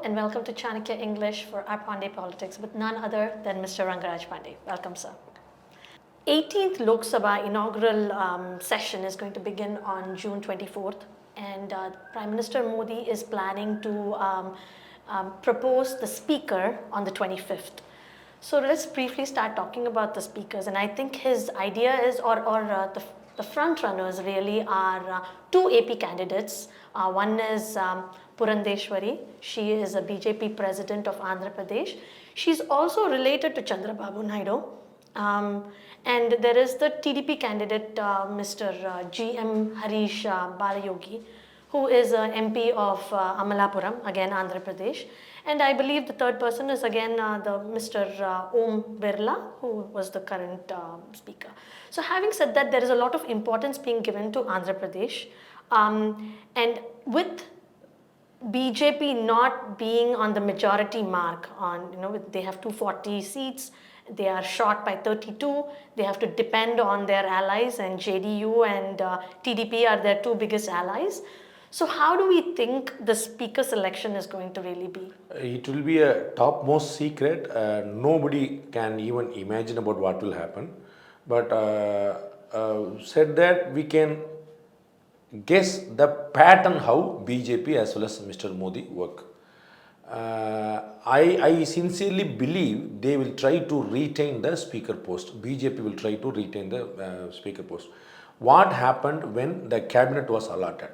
and welcome to Chanakya English for our Pandey Politics with none other than Mr. Rangaraj Pandey. Welcome, sir. 18th Lok Sabha inaugural session is going to begin on June 24th, and Prime Minister Modi is planning to propose the speaker on the 25th. So let's briefly start talking about the speakers, and I think his idea is, the front runners really are two AP candidates. One is Purandeshwari. She is a BJP president of Andhra Pradesh. She's also related to Chandrababu Naidu. And there is the TDP candidate, Mr. GM Harish Balayogi, who is a MP of Amalapuram, again Andhra Pradesh. And I believe the third person is again the Mr. Om Birla, who was the current speaker. So having said that, there is a lot of importance being given to Andhra Pradesh. And with BJP not being on the majority mark, they have 240 seats, they are short by 32, they have to depend on their allies, and JDU and TDP are their two biggest allies. So how do we think the speaker selection is going to really be? It will be a topmost secret. Nobody can even imagine about what will happen. But said that we can guess the pattern how BJP as well as Mr. Modi work. I sincerely believe they will try to retain the speaker post. BJP will try to retain the speaker post. What happened when the cabinet was allotted?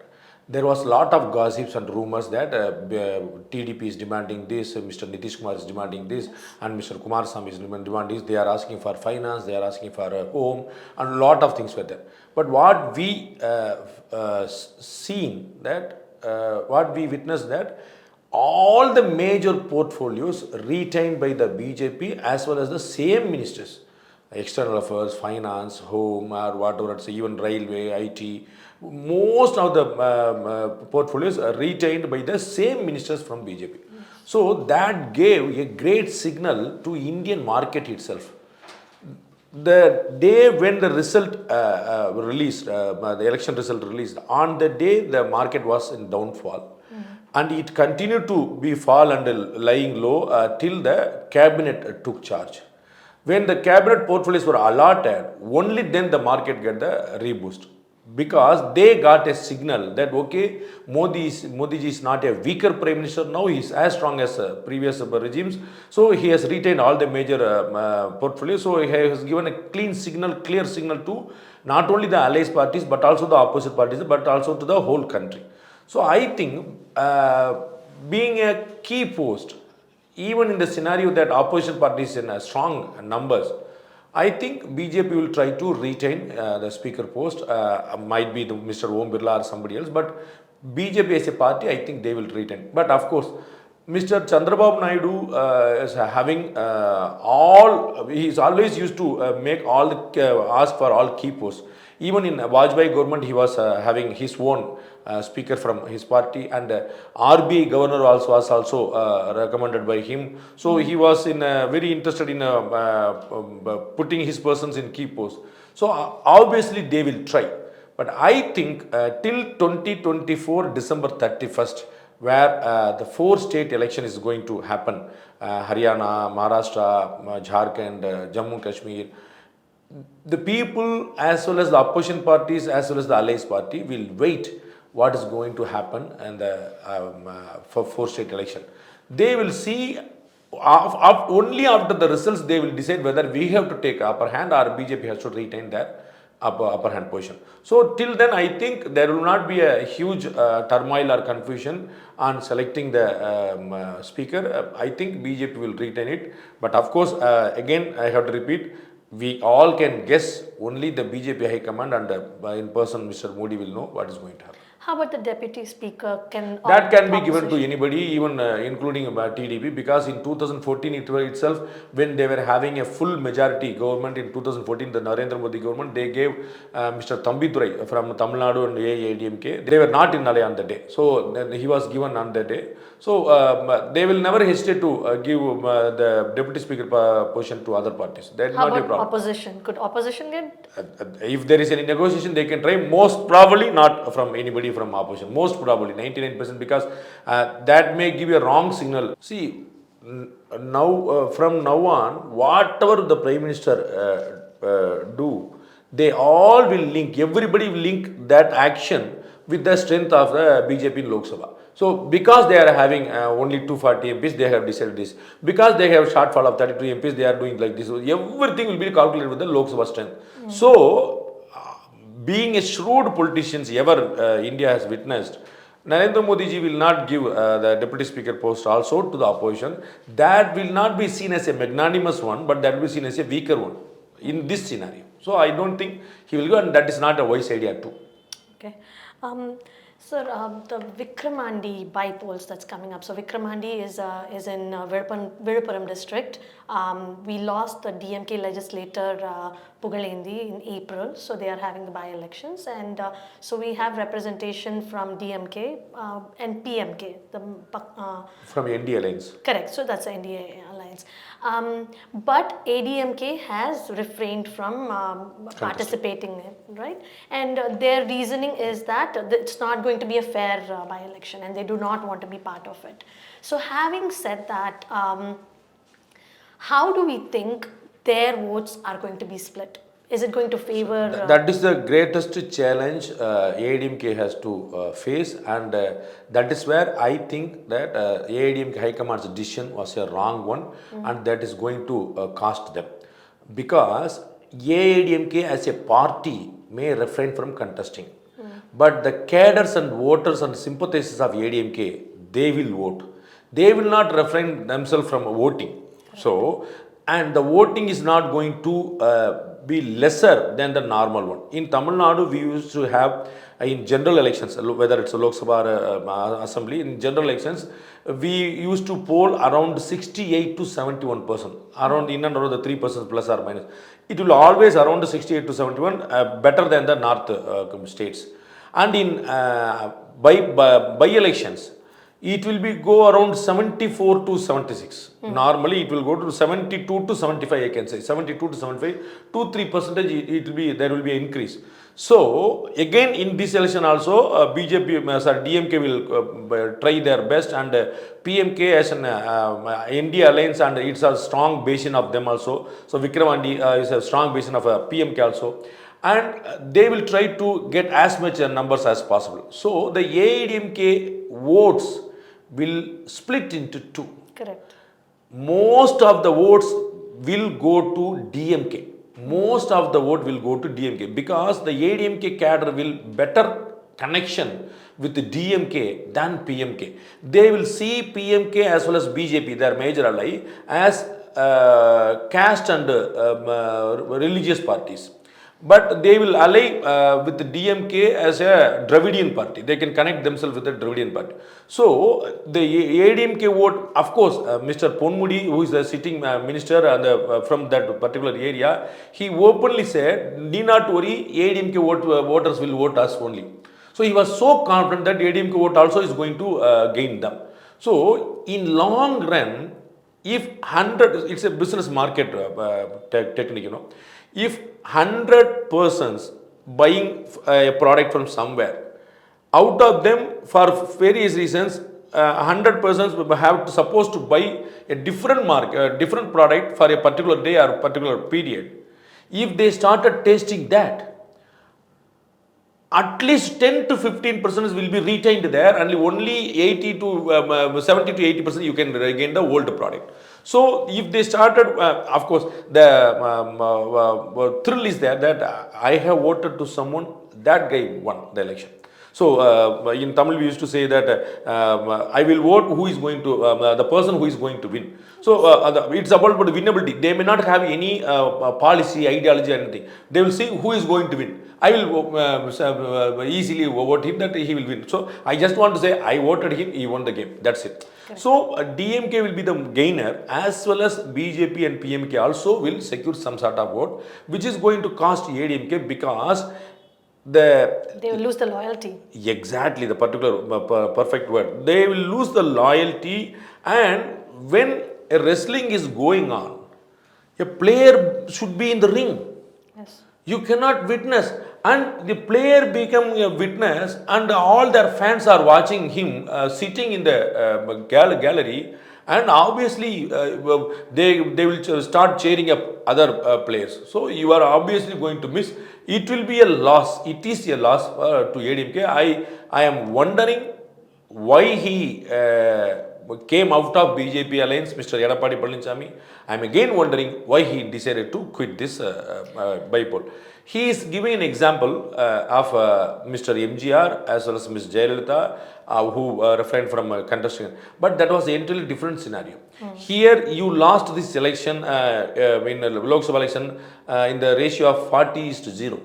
There was a lot of gossips and rumors that TDP is demanding this, Mr. Nitish Kumar is demanding this, and Mr. Kumarasamy is demanding this. They are asking for finance, they are asking for home, and a lot of things were there. But what we what we witnessed that all the major portfolios retained by the BJP as well as the same ministers, external affairs, finance, home, or whatever, it's even railway, IT, most of the portfolios are retained by the same ministers from BJP. So that gave a great signal to Indian market itself. The day when the result released, the election result released, on the day the market was in downfall. And it continued to be fall and lying low till the cabinet took charge. When the cabinet portfolios were allotted, only then the market get the reboost. Because they got a signal that okay, Modi ji is not a weaker prime minister now, he is as strong as previous regimes. So he has retained all the major portfolios. So he has given a clear signal to not only the allies parties but also the opposite parties, but also to the whole country. So I think being a key post, even in the scenario that opposition parties in strong numbers, I think BJP will try to retain the speaker post. Might be Mr. Om Birla or somebody else, but BJP as a party, I think they will retain. But of course, Mr. Chandrababu Naidu is having he is always used to make all the ask for all key posts. Even in Vajpayee government, he was having his own speaker from his party, and RBI governor was also recommended by him. So he was very interested in putting his persons in key posts. So obviously they will try. But I think till 2024 December 31st, where the 4 state election is going to happen, Haryana, Maharashtra, Jharkhand, Jammu Kashmir, the people as well as the opposition parties as well as the allies party will wait what is going to happen in the for 4 state election. They will see only after the results they will decide whether we have to take upper hand or BJP has to retain their upper hand position. So till then I think there will not be a huge turmoil or confusion on selecting the speaker. I think BJP will retain it. But of course again I have to repeat, we all can guess. Only the BJP High Command and in person Mr. Modi will know what is going to happen. How about the deputy speaker? That can be given to anybody, even including TDP, because in 2014 itself, when they were having a full majority government in 2014, the Narendra Modi government, they gave Mr. Thambidurai from Tamil Nadu and DMK. They were not in Nalai on the day. So he was given on the day. So they will never hesitate to give the deputy speaker position to other parties. That is not a problem. Opposition? Could opposition get negotiated? If there is any negotiation, they can try. Most probably not from anybody from opposition. Most probably 99%, because that may give a wrong signal. See, now from now on, whatever the Prime Minister do, they all will link. Everybody will link that action with the strength of the BJP in Lok Sabha. So, because they are having only 240 MPs, they have decided this. Because they have shortfall of 32 MPs, they are doing like this. Everything will be calculated with the Lok Sabha strength. So, being a shrewd politician ever India has witnessed, Narendra Modi ji will not give the deputy speaker post also to the opposition. That will not be seen as a magnanimous one, but that will be seen as a weaker one in this scenario. So, I don't think he will go, and that is not a wise idea too. Okay. Sir, the Vikramandi by-polls that's coming up. So Vikramandi is in Viluppuram district. We lost the DMK legislator Pugalendi in April, so they are having the by-elections, and so we have representation from DMK and PMK. From NDA alliance. Correct. So that's the NDA alliance. But ADMK has refrained from participating, right? And their reasoning is that it's not going to be a fair by-election, and they do not want to be part of it. So having said that, how do we think their votes are going to be split? Is it going to favor... that is the greatest challenge ADMK has to face, and that is where I think that ADMK High Command's decision was a wrong one, and that is going to cost them. Because ADMK as a party may refrain from contesting, but the cadres and voters and sympathizers of ADMK, they will vote. They will not refrain themselves from voting. So, and the voting is not going to be lesser than the normal one. In Tamil Nadu, we used to have in general elections, whether it's a Lok Sabha or Assembly, in general elections, we used to poll around 68 to 71%, around in and around the 3% plus or minus. It will always around 68 to 71, better than the north states. And in by-elections, it will be go around 74 to 76. Normally, it will go to 72 to 75. I can say 72 to 75, 2-3%. It will be, there will be an increase. So again, in this election also, DMK will try their best, and PMK as an India alliance, and it's a strong basin of them also. So Vikramandi is a strong basin of PMK also. And they will try to get as much numbers as possible. So the ADMK votes will split into two. Correct. Most of the votes will go to DMK. Most of the vote will go to DMK, because the ADMK cadre will better connection with the DMK than PMK. They will see PMK as well as BJP, their major ally, as caste and religious parties. But they will ally with the DMK as a Dravidian party. They can connect themselves with the Dravidian party. So, the ADMK vote, of course, Mr. Ponmudi, who is the sitting minister and, from that particular area, he openly said, need not worry, ADMK voters will vote us only. So, he was so confident that ADMK vote also is going to gain them. So, in long run, if 100, it's a business market technique, you know. If 100 persons buying a product from somewhere, out of them, for various reasons, 100 persons have supposed to buy a different different product for a particular day or particular period. If they started tasting that, at least 10 to 15% will be retained there, and only 80 to 70 to 80% you can regain the old product. So, if they started, of course, the thrill is there that I have voted to someone, that guy won the election. So, in Tamil we used to say that I will vote who is going to, the person who is going to win. So, it's about winnability. They may not have any policy, ideology, or anything. They will see who is going to win. I will easily vote him that he will win. So, I just want to say I voted him, he won the game. That's it. Okay. So, DMK will be the gainer, as well as BJP and PMK also will secure some sort of vote, which is going to cost ADMK, because they will lose the loyalty. Exactly, the particular perfect word. They will lose the loyalty, and when a wrestling is going on, a player should be in the ring. Yes. You cannot witness. And the player become a witness, and all their fans are watching him sitting in the gallery, and obviously they will start cheering up other players. So you are obviously going to miss. It will be a loss. It is a loss to ADMK. I am wondering why he came out of BJP alliance, Mr. Yadapadi Palaniswamy. I am again wondering why he decided to quit this bipole. He is giving an example of Mr. MGR as well as Ms. Jayalalitha, who refrained from contesting. But that was an entirely different scenario. Here you lost this election in Lok Sabha election in the ratio of 40:0.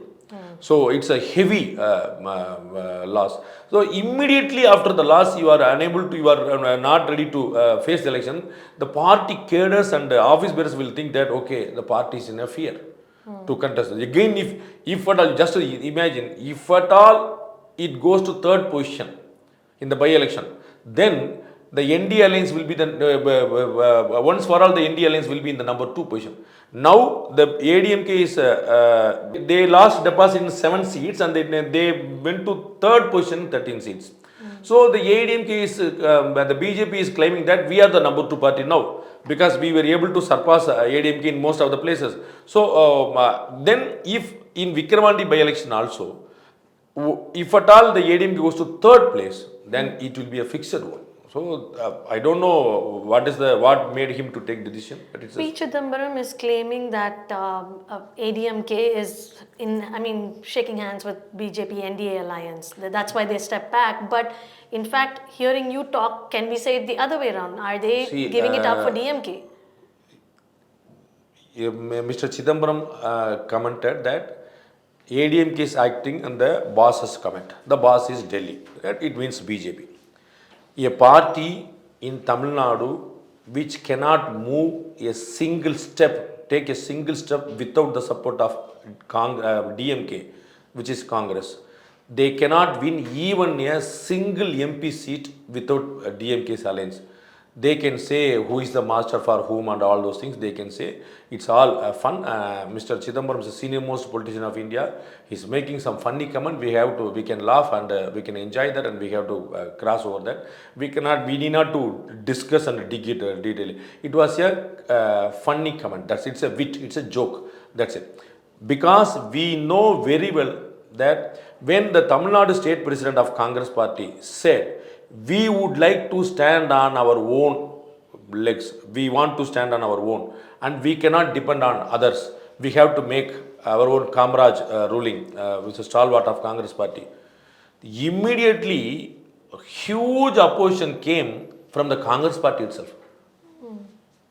So it's a heavy loss. So immediately after the loss, you are unable to, you are not ready to face the election. The party cadres and office bearers will think that okay, the party is in a fear to contest. Again, if at all, just imagine, if at all it goes to third position in the by-election, then the ND alliance will be the once for all the ND alliance will be in the number 2 position. Now the ADMK is they lost deposit in 7 seats and they went to third position 13 seats. So the ADMK is the BJP is claiming that we are the number 2 party now because we were able to surpass ADMK in most of the places. So then if in Vikramandi by-election also, if at all the ADMK goes to third place, then it will be a fixed one. So I don't know what made him to take the decision. But it's P. Chidambaram is claiming that ADMK is shaking hands with BJP NDA alliance. That's why they step back. But in fact, hearing you talk, can we say it the other way around? Are they giving it up for DMK? Mr. Chidambaram commented that ADMK is acting on the boss's comment. The boss is Delhi. It means BJP. A party in Tamil Nadu which cannot move a single step, take a single step without the support of DMK, which is Congress. They cannot win even a single MP seat without DMK's alliance. They can say who is the master for whom and all those things. They can say it's all fun. Mr. Chidambaram is the senior most politician of India. He's making some funny comment. We can laugh and we can enjoy that, and we have to cross over that. We need not to discuss and dig it detail. It was a funny comment. It's a wit. It's a joke. That's it. Because we know very well that when the Tamil Nadu state president of Congress party said, we would like to stand on our own legs. We want to stand on our own and we cannot depend on others. We have to make our own Kamraj ruling, which is stalwart of Congress party. Immediately, a huge opposition came from the Congress party itself,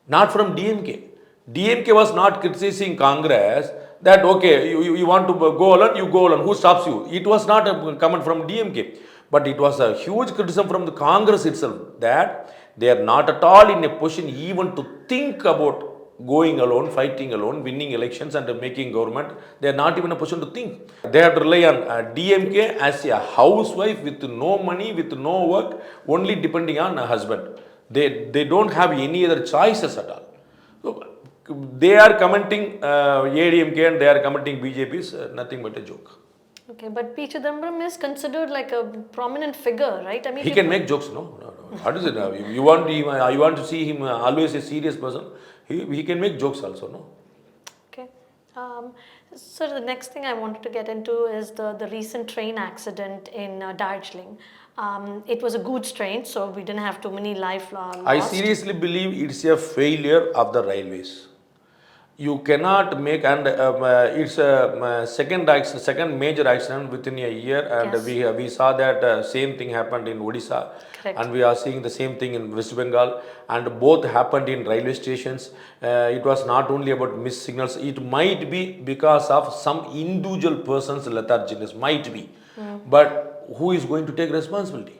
not from DMK. DMK was not criticizing Congress that okay, you want to go alone, you go alone. Who stops you? It was not a comment from DMK. But it was a huge criticism from the Congress itself that they are not at all in a position even to think about going alone, fighting alone, winning elections and making government. They are not even in a position to think. They have to rely on DMK as a housewife with no money, with no work, only depending on a husband. They don't have any other choices at all. So they are commenting ADMK and they are commenting BJP is nothing but a joke. Okay, but P. Chidambaram is considered like a prominent figure, right? He can make jokes, no? What is it? You want to see him always a serious person? He can make jokes also, no? Okay. So the next thing I wanted to get into is the recent train accident in Darjeeling. It was a goods train, so we didn't have too many lives lost. I seriously believe it's a failure of the railways. You cannot make, and it's a second major accident within a year, and yes. we saw that same thing happened in Odisha. Correct. And we are seeing the same thing in West Bengal, and both happened in railway stations. It was not only about missed signals, it might be because of some individual person's letharginess, might be. But who is going to take responsibility?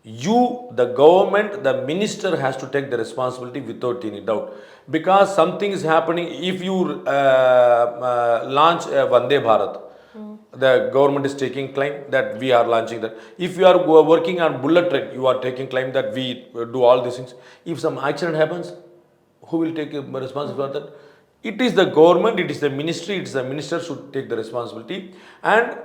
You, the government, the minister has to take the responsibility without any doubt. Because something is happening, if you launch Vande Bharat, the government is taking claim that we are launching that. If you are working on bullet train, you are taking claim that we do all these things. If some accident happens, who will take responsibility for that? It is the government, it is the ministry, it is the minister should take the responsibility. And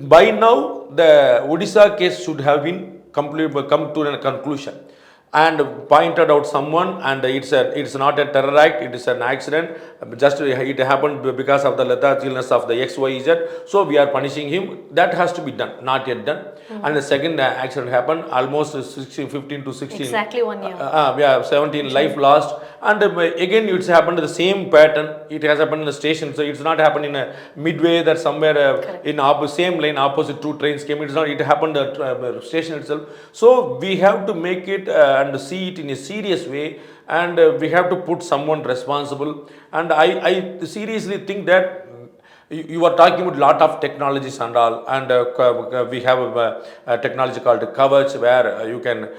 by now, the Odisha case should have been come to a conclusion and pointed out someone, and it's not a terror act, it is an accident, just it happened because of the lethargic illness of the XYZ, so we are punishing him. That has to be done, not yet done. And the second accident happened almost 15 to 16, exactly 1 year. yeah, 17 life lost. And again it's happened the same pattern. It has happened in the station, so it's not happened in a midway that somewhere in same lane opposite two trains came. It's not, it happened at station itself. So we have to make it and see it in a serious way, and we have to put someone responsible. And I seriously think that you are talking about lot of technologies and all, and we have a technology called Kavach, where you can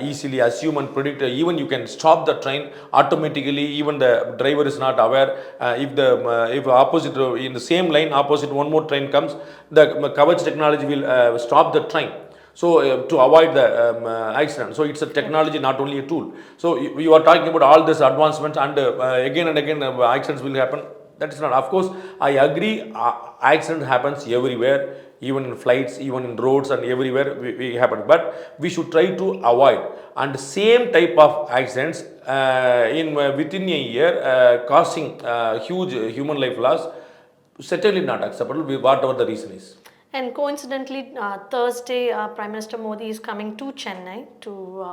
easily assume and predict, even you can stop the train automatically, even the driver is not aware. If opposite in the same line opposite one more train comes, the Kavach technology will stop the train. So to avoid the accident. So it's a technology, not only a tool. So you are talking about all this advancements, and again and again accidents will happen. That is not. Of course, I agree. Accident happens everywhere, even in flights, even in roads, and everywhere we happen. But we should try to avoid. And same type of accidents within a year causing huge human life loss, certainly not acceptable, whatever the reason is. And coincidentally, Thursday, Prime Minister Modi is coming to Chennai to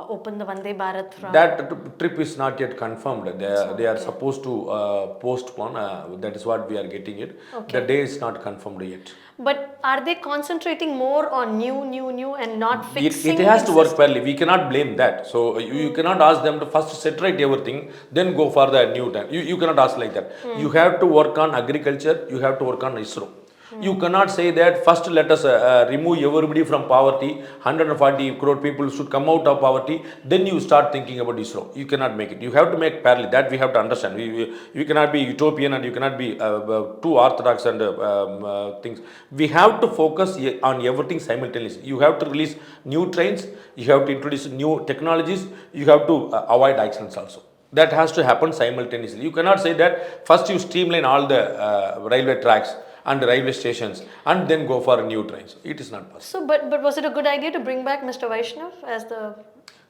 open the Vande Bharat from... That trip is not yet confirmed. They are supposed to postpone. That is what we are getting it. Okay. The day is not confirmed yet. But are they concentrating more on new and not fixing? It has to work fairly. We cannot blame that. So you cannot ask them to first set right everything, then go for the new time. You cannot ask like that. You have to work on agriculture. You have to work on ISRO. You cannot say that first let us remove everybody from poverty, 140 crore people should come out of poverty, then you start thinking about ISRO. You cannot make it. You have to make parallel. That we have to understand. You cannot be utopian, and you cannot be too orthodox and things. We have to focus on everything simultaneously. You have to release new trains, you have to introduce new technologies, you have to avoid accidents also. That has to happen simultaneously. You cannot say that first you streamline all the railway tracks and railway stations and then go for new trains. It is not possible. So, but was it a good idea to bring back Mr. Vaishnav as the...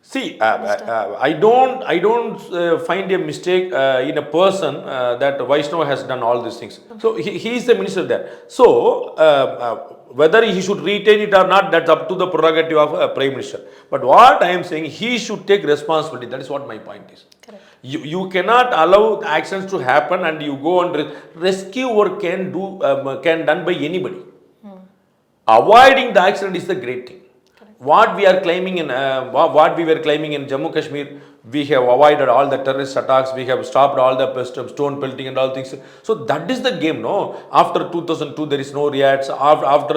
See, I don't find a mistake in a person that Vaishnav has done all these things. So he is the minister there. So whether he should retain it or not, that's up to the prerogative of a prime minister. But what I am saying, he should take responsibility. That is what my point is. Correct. You cannot allow accidents to happen, and you go and rescue work can done by anybody. Avoiding the accident is the great thing. What we are claiming in what we were claiming in Jammu Kashmir, we have avoided all the terrorist attacks, we have stopped all the stone pelting and all things. So that is the game, no? After 2002 there is no riots, after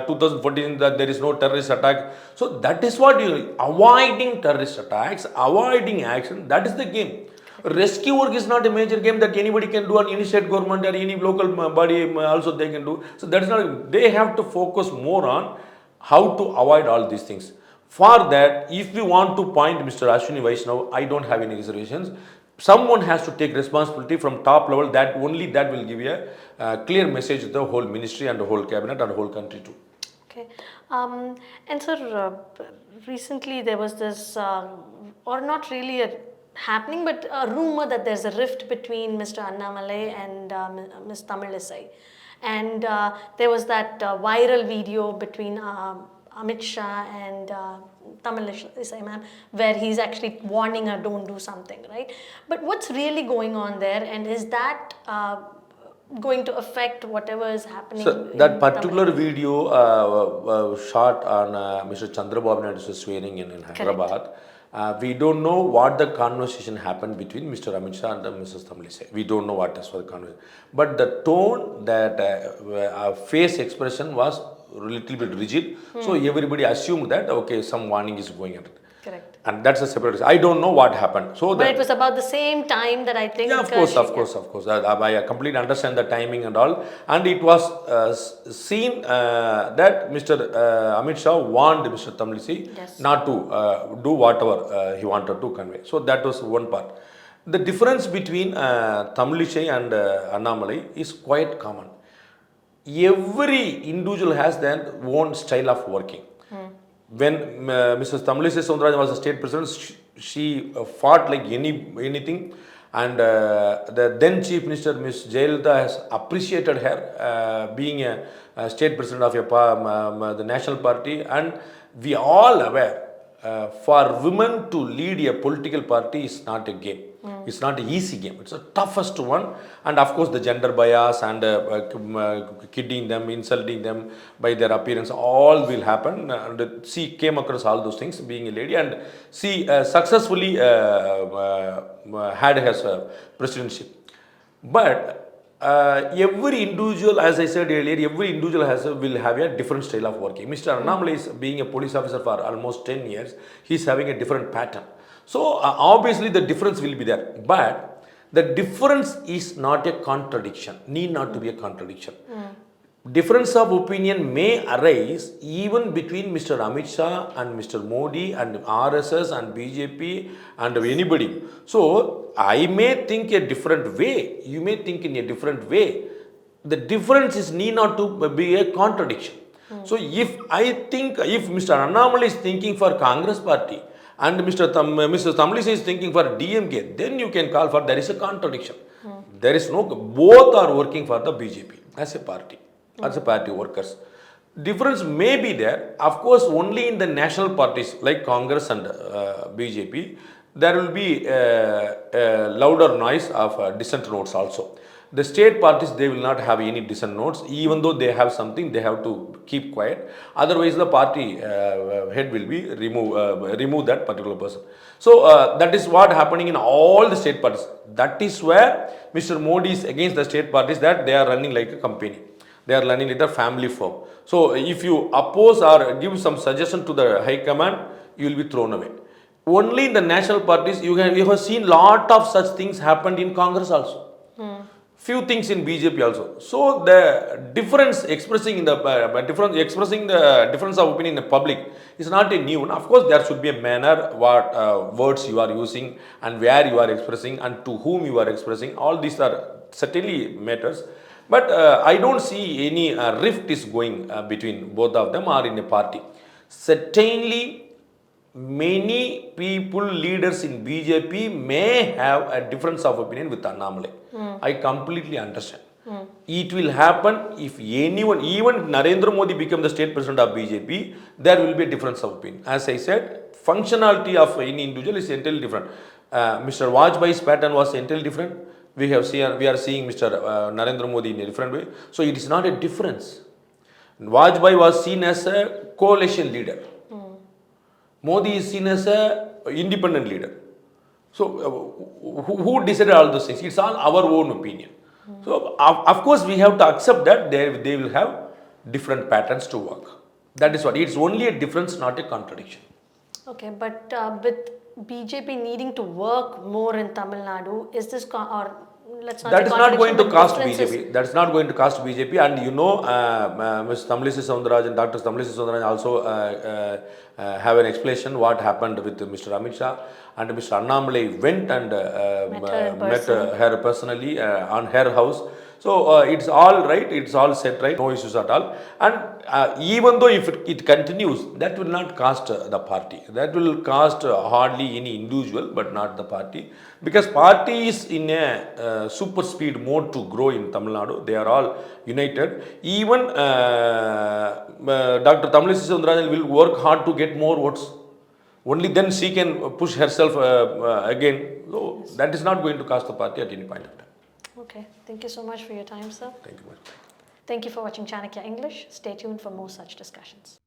2014 there is no terrorist attack. So that is what avoiding terrorist attacks, avoiding action, that is the game. Rescue work is not a major game that anybody can do, on any state government or any local body also they can do. So that is not, they have to focus more on how to avoid all these things. For that, if we want to point Mr. Ashwini Vaishnav, I don't have any reservations. Someone has to take responsibility from top level. That only that will give you a clear message to the whole ministry and the whole cabinet and the whole country too. Okay. And sir, recently there was this, or not really a happening, but a rumor that there's a rift between Mr. Annamalai and Ms. Tamilisai. And there was that viral video between Amit Shah and Tamilisai ma'am, where he's actually warning her, don't do something, right? But what's really going on there, and is that going to affect whatever is happening? So that particular video shot on Mr. Chandrababu Naidu's swearing in Hyderabad. We don't know what the conversation happened between Mr. Amit Shah and Mrs. Tamilisai. We don't know what is the conversation. But the tone, that face expression was a little bit rigid. So everybody assumed that, okay, some warning is going at it. Correct. And that's a separate. I don't know what happened. So but it was about the same time that I think. Yeah, of course. I completely understand the timing and all. And it was seen that Mr. Amit Shah warned Mr. Tamilisai not to do whatever he wanted to convey. So that was one part. The difference between Tamilisai and Annamalai is quite common. Every individual has their own style of working. When Mrs. Tamilisai Soundarajan was the state president, she fought like anything, and the then Chief Minister Ms. Jayalalitha has appreciated her being a state president of the national party, and we all aware for women to lead a political party is not a game. It's not an easy game. It's the toughest one. And of course, the gender bias and kidding them, insulting them by their appearance, all will happen. And she came across all those things being a lady, and she successfully had her presidency. But every individual, as I said earlier, every individual will have a different style of working. Mr. Annamalai is being a police officer for almost 10 years. He's having a different pattern. So obviously the difference will be there. But the difference is not a contradiction, need not to be a contradiction. Difference of opinion may arise even between Mr. Amit Shah and Mr. Modi and RSS and BJP and anybody. So I may think a different way, you may think in a different way. The difference is need not to be a contradiction. So if Mr. Annamalai is thinking for Congress party and Mrs. Tamilisai is thinking for DMK, then you can call for there is a contradiction. There is no, both are working for the BJP as a party. As a party workers. Difference may be there, of course, only in the national parties like Congress and BJP, there will be a louder noise of dissent notes also. The state parties, they will not have any dissent notes, even though they have something, they have to keep quiet. Otherwise, the party head will be remove that particular person. So that is what happening in all the state parties. That is where Mr. Modi is against the state parties, that they are running like a company. They are running like a family firm. So if you oppose or give some suggestion to the high command, you will be thrown away. Only in the national parties, you have seen lot of such things happened in Congress also. Few things in BJP also. So the difference expressing the difference of opinion in the public is not a new one. Of course, there should be a manner what words you are using and where you are expressing and to whom you are expressing. All these are certainly matters. But I don't see any rift is going between both of them or in a party. Certainly, many people, leaders in BJP may have a difference of opinion with Annamalai. I completely understand. It will happen if anyone, even Narendra Modi become the state president of BJP, there will be a difference of opinion. As I said, functionality of any individual is entirely different. Mr. Vajpayee's pattern was entirely different. We are seeing Mr. Narendra Modi in a different way. So it is not a difference. Vajpayee was seen as a coalition leader. Modi is seen as a independent leader. So who decided all those things? It's all our own opinion. So of course we have to accept that they will have different patterns to work. That is what. It's only a difference, not a contradiction. Okay, but with BJP needing to work more in Tamil Nadu, is this let's not that is not going to cost differences. BJP. That is not going to cost BJP. And you know, Ms. Tamilisai Soundarajan, Dr. Tamilisai Soundarajan also have an explanation what happened with Mr. Amit Shah. And Mr. Annamalai went and met her personally on her house. So it's all right, it's all set right, no issues at all. And even though if it continues, that will not cost the party. That will cost hardly any individual, but not the party. Because party is in a super speed mode to grow in Tamil Nadu. They are all united. Even Dr. Tamilisai Soundarajan will work hard to get more votes. Only then she can push herself again. So that is not going to cost the party at any point of time. Okay, thank you so much for your time, sir. Thank you much. Thank you for watching Chanakya English. Stay tuned for more such discussions.